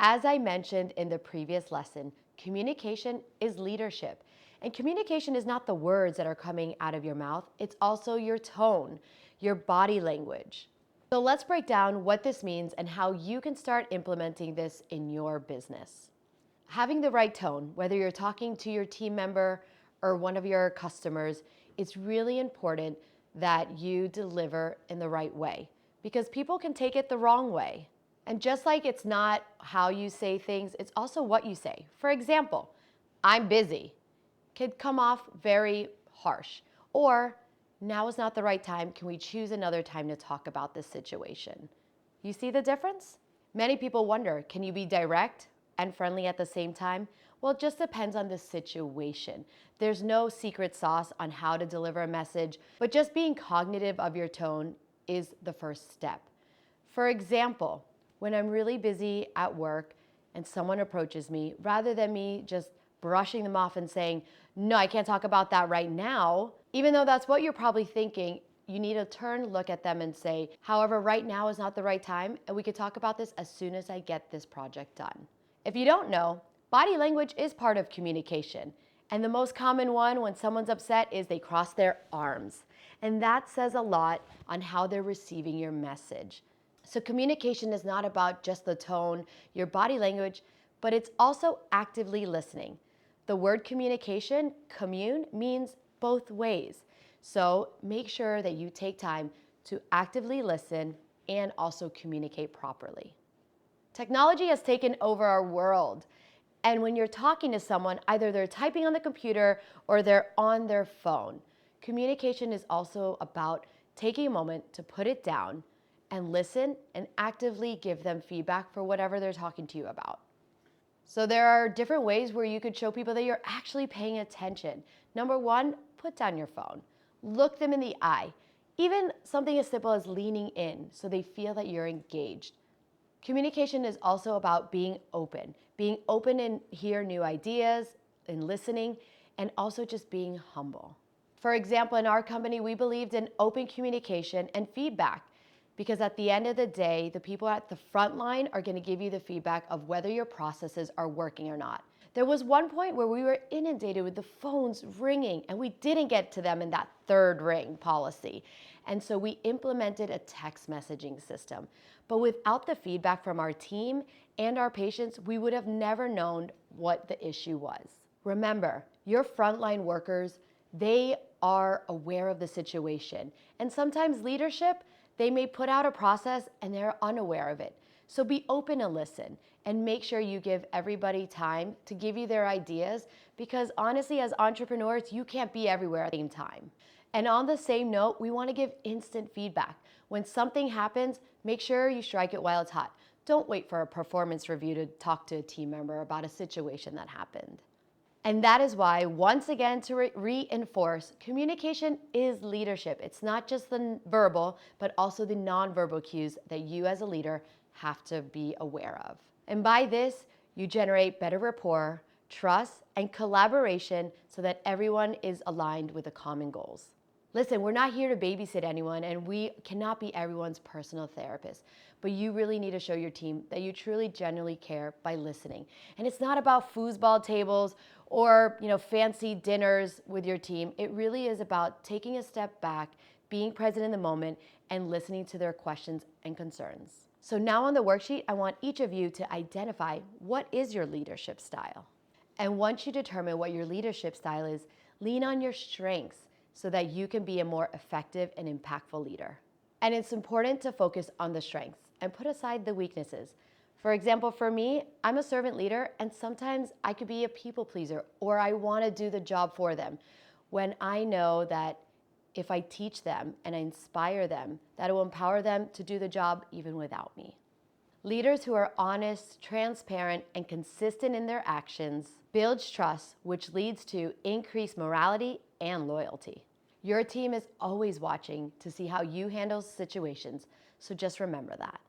As I mentioned in the previous lesson, communication is leadership. And communication is not the words that are coming out of your mouth, it's also your tone, your body language. So let's break down what this means and how you can start implementing this in your business. Having the right tone, whether you're talking to your team member or one of your customers, it's really important that you deliver in the right way because people can take it the wrong way. And just like it's not how you say things, it's also what you say. For example, I'm busy could come off very harsh. Or, now is not the right time. Can we choose another time to talk about this situation? You see the difference? Many people wonder, can you be direct and friendly at the same time? Well, it just depends on the situation. There's no secret sauce on how to deliver a message, but just being cognitive of your tone is the first step. For example, when I'm really busy at work and someone approaches me, rather than me just brushing them off and saying, no, I can't talk about that right now, even though that's what you're probably thinking, you need to turn, look at them and say, however, right now is not the right time, and we could talk about this as soon as I get this project done. If you don't know, body language is part of communication. And the most common one when someone's upset is they cross their arms. And that says a lot on how they're receiving your message. So communication is not about just the tone, your body language, but it's also actively listening. The word communication, commune, means both ways. So make sure that you take time to actively listen and also communicate properly. Technology has taken over our world. And when you're talking to someone, either they're typing on the computer or they're on their phone. Communication is also about taking a moment to put it down and listen and actively give them feedback for whatever they're talking to you about. So there are different ways where you could show people that you're actually paying attention. Number one, put down your phone. Look them in the eye. Even something as simple as leaning in so they feel that you're engaged. Communication is also about being open and hear new ideas, and listening, and also just being humble. For example, in our company, we believed in open communication and feedback. Because at the end of the day, the people at the front line are going to give you the feedback of whether your processes are working or not. There was one point where we were inundated with the phones ringing and we didn't get to them in that third ring policy. And so we implemented a text messaging system. But without the feedback from our team and our patients, we would have never known what the issue was. Remember, your frontline workers, they are aware of the situation. And sometimes leadership, they may put out a process and they're unaware of it. So be open and listen and make sure you give everybody time to give you their ideas because honestly, as entrepreneurs, you can't be everywhere at the same time. And on the same note, we want to give instant feedback. When something happens, make sure you strike it while it's hot. Don't wait for a performance review to talk to a team member about a situation that happened. And that is why, once again, to reinforce, communication is leadership. It's not just the verbal, but also the nonverbal cues that you as a leader have to be aware of. And by this, you generate better rapport, trust, and collaboration so that everyone is aligned with the common goals. Listen, we're not here to babysit anyone and we cannot be everyone's personal therapist, but you really need to show your team that you truly genuinely care by listening. And it's not about foosball tables or fancy dinners with your team. It really is about taking a step back, being present in the moment, and listening to their questions and concerns. So now on the worksheet, I want each of you to identify what is your leadership style. And once you determine what your leadership style is, lean on your strengths so that you can be a more effective and impactful leader. And it's important to focus on the strengths and put aside the weaknesses. For example, for me, I'm a servant leader and sometimes I could be a people pleaser or I want to do the job for them when I know that if I teach them and I inspire them, that it will empower them to do the job even without me. Leaders who are honest, transparent, and consistent in their actions builds trust, which leads to increased morality and loyalty. Your team is always watching to see how you handle situations, so just remember that.